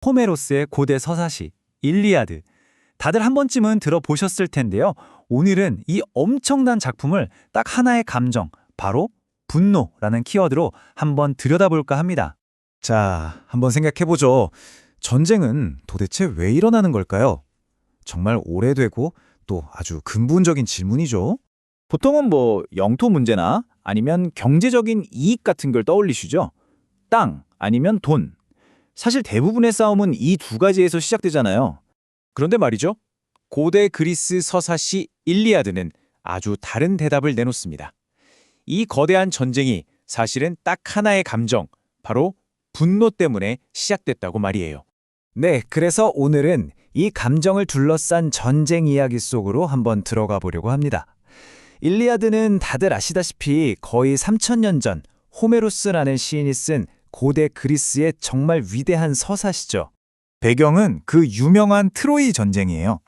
호메로스의 고대 서사시 일리아드. 다들 한 번쯤은 들어보셨을 텐데요. 오늘은 이 엄청난 작품을 딱 하나의 감정, 바로 분노라는 키워드로 한번 들여다볼까 합니다. 자, 한번 생각해보죠. 전쟁은 도대체 왜 일어나는 걸까요? 정말 오래되고 또 아주 근본적인 질문이죠. 보통은 영토 문제나 아니면 경제적인 이익 같은 걸 떠올리시죠? 땅 아니면 돈. 사실 대부분의 싸움은 이 두 가지에서 시작되잖아요. 그런데 말이죠. 고대 그리스 서사시 일리아드는 아주 다른 대답을 내놓습니다. 이 거대한 전쟁이 사실은 딱 하나의 감정, 바로 분노 때문에 시작됐다고 말이에요. 네, 그래서 오늘은 이 감정을 둘러싼 전쟁 이야기 속으로 한번 들어가 보려고 합니다. 일리아드는 다들 아시다시피 거의 3000년 전 호메로스라는 시인이 쓴 고대 그리스의 정말 위대한 서사시죠. 배경은 그 유명한 트로이 전쟁이에요.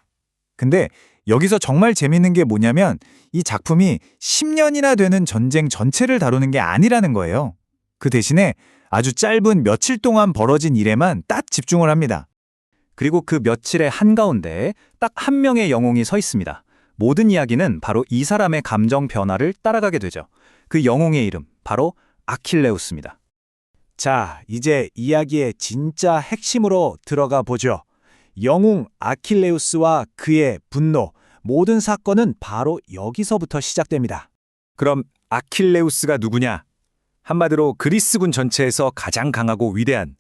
근데 여기서 정말 재밌는 게 뭐냐면 이 작품이 10년이나 되는 전쟁 전체를 다루는 게 아니라는 거예요. 그 대신에 아주 짧은 며칠 동안 벌어진 일에만 딱 집중을 합니다. 그리고 그 며칠의 한가운데에 딱 한 명의 영웅이 서 있습니다. 모든 이야기는 바로 이 사람의 감정 변화를 따라가게 되죠. 그 영웅의 이름, 바로 아킬레우스입니다. 자, 이제 이야기의 진짜 핵심으로 들어가 보죠. 영웅 아킬레우스와 그의 분노, 모든 사건은 바로 여기서부터 시작됩니다. 그럼 아킬레우스가 누구냐? 한마디로 그리스군 전체에서 가장 강하고 위대한,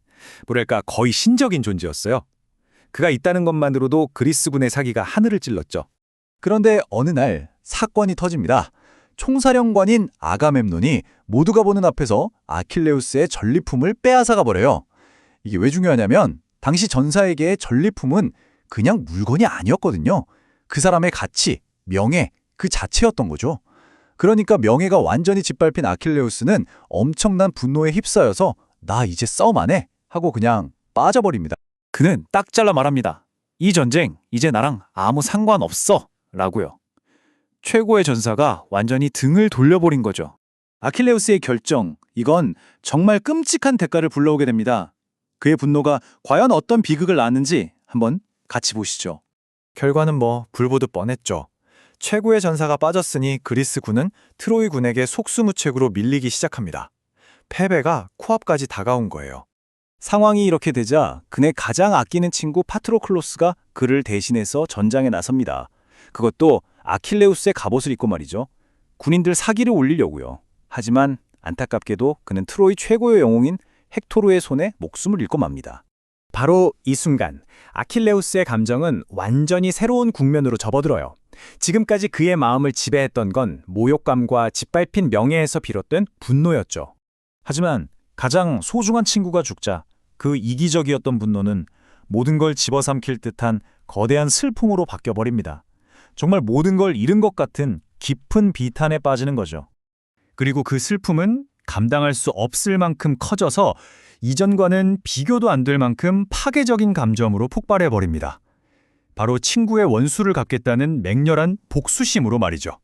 뭐랄까 거의 신적인 존재였어요. 그가 있다는 것만으로도 그리스군의 사기가 하늘을 찔렀죠. 그런데 어느 날 사건이 터집니다. 총사령관인 아가멤논이 모두가 보는 앞에서 아킬레우스의 전리품을 빼앗아가 버려요. 이게 왜 중요하냐면 당시 전사에게의 전리품은 그냥 물건이 아니었거든요. 그 사람의 가치, 명예, 그 자체였던 거죠. 그러니까 명예가 완전히 짓밟힌 아킬레우스는 엄청난 분노에 휩싸여서 나 이제 싸움 안 해 하고 그냥 빠져버립니다. 그는 딱 잘라 말합니다. 이 전쟁 이제 나랑 아무 상관없어 라고요. 최고의 전사가 완전히 등을 돌려버린 거죠. 아킬레우스의 결정, 이건 정말 끔찍한 대가를 불러오게 됩니다. 그의 분노가 과연 어떤 비극을 낳았는지 한번 같이 보시죠. 결과는 불보듯 뻔했죠. 최고의 전사가 빠졌으니 그리스군은 트로이 군에게 속수무책으로 밀리기 시작합니다. 패배가 코앞까지 다가온 거예요. 상황이 이렇게 되자 그의 가장 아끼는 친구 파트로클로스가 그를 대신해서 전장에 나섭니다. 그것도 아킬레우스의 갑옷을 입고 말이죠. 군인들 사기를 올리려고요. 하지만 안타깝게도 그는 트로이 최고의 영웅인 헥토르의 손에 목숨을 잃고 맙니다. 바로 이 순간 아킬레우스의 감정은 완전히 새로운 국면으로 접어들어요. 지금까지 그의 마음을 지배했던 건 모욕감과 짓밟힌 명예에서 비롯된 분노였죠. 하지만 가장 소중한 친구가 죽자 그 이기적이었던 분노는 모든 걸 집어삼킬 듯한 거대한 슬픔으로 바뀌어버립니다. 정말 모든 걸 잃은 것 같은 깊은 비탄에 빠지는 거죠. 그리고 그 슬픔은 감당할 수 없을 만큼 커져서 이전과는 비교도 안 될 만큼 파괴적인 감정으로 폭발해버립니다. 바로 친구의 원수를 갚겠다는 맹렬한 복수심으로 말이죠.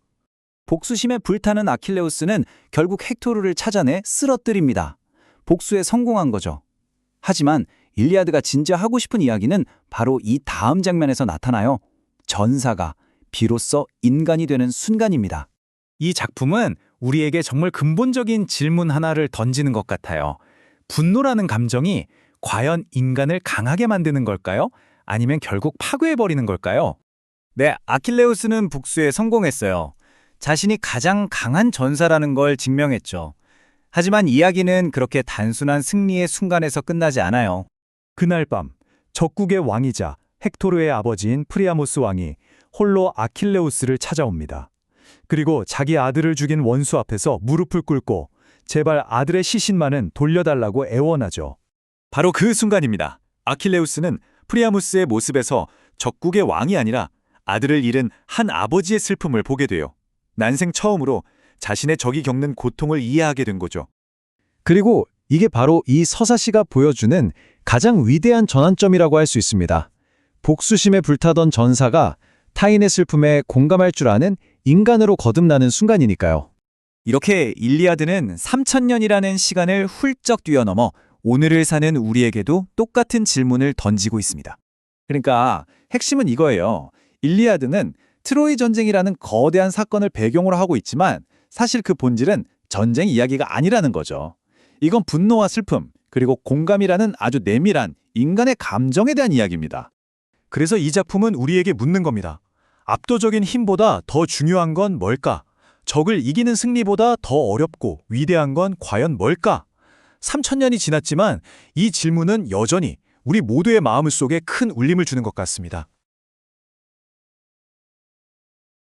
복수심에 불타는 아킬레우스는 결국 헥토르를 찾아내 쓰러뜨립니다. 복수에 성공한 거죠. 하지만 일리아드가 진짜 하고 싶은 이야기는 바로 이 다음 장면에서 나타나요. 전사가 비로소 인간이 되는 순간입니다. 이 작품은 우리에게 정말 근본적인 질문 하나를 던지는 것 같아요. 분노라는 감정이 과연 인간을 강하게 만드는 걸까요? 아니면 결국 파괴해버리는 걸까요? 네, 아킬레우스는 복수에 성공했어요. 자신이 가장 강한 전사라는 걸 증명했죠. 하지만 이야기는 그렇게 단순한 승리의 순간에서 끝나지 않아요. 그날 밤 적국의 왕이자 헥토르의 아버지인 프리아모스 왕이 홀로 아킬레우스를 찾아옵니다. 그리고 자기 아들을 죽인 원수 앞에서 무릎을 꿇고 제발 아들의 시신만은 돌려달라고 애원하죠. 바로 그 순간입니다. 아킬레우스는 프리아무스의 모습에서 적국의 왕이 아니라 아들을 잃은 한 아버지의 슬픔을 보게 돼요. 난생 처음으로 자신의 적이 겪는 고통을 이해하게 된 거죠. 그리고 이게 바로 이 서사시가 보여주는 가장 위대한 전환점이라고 할 수 있습니다. 복수심에 불타던 전사가 타인의 슬픔에 공감할 줄 아는 인간으로 거듭나는 순간이니까요. 이렇게 일리아드는 3000년이라는 시간을 훌쩍 뛰어넘어 오늘을 사는 우리에게도 똑같은 질문을 던지고 있습니다. 그러니까 핵심은 이거예요. 일리아드는 트로이 전쟁이라는 거대한 사건을 배경으로 하고 있지만 사실 그 본질은 전쟁 이야기가 아니라는 거죠. 이건 분노와 슬픔, 그리고 공감이라는 아주 내밀한 인간의 감정에 대한 이야기입니다. 그래서 이 작품은 우리에게 묻는 겁니다. 압도적인 힘보다 더 중요한 건 뭘까? 적을 이기는 승리보다 더 어렵고 위대한 건 과연 뭘까? 3000년이 지났지만 이 질문은 여전히 우리 모두의 마음속에 큰 울림을 주는 것 같습니다.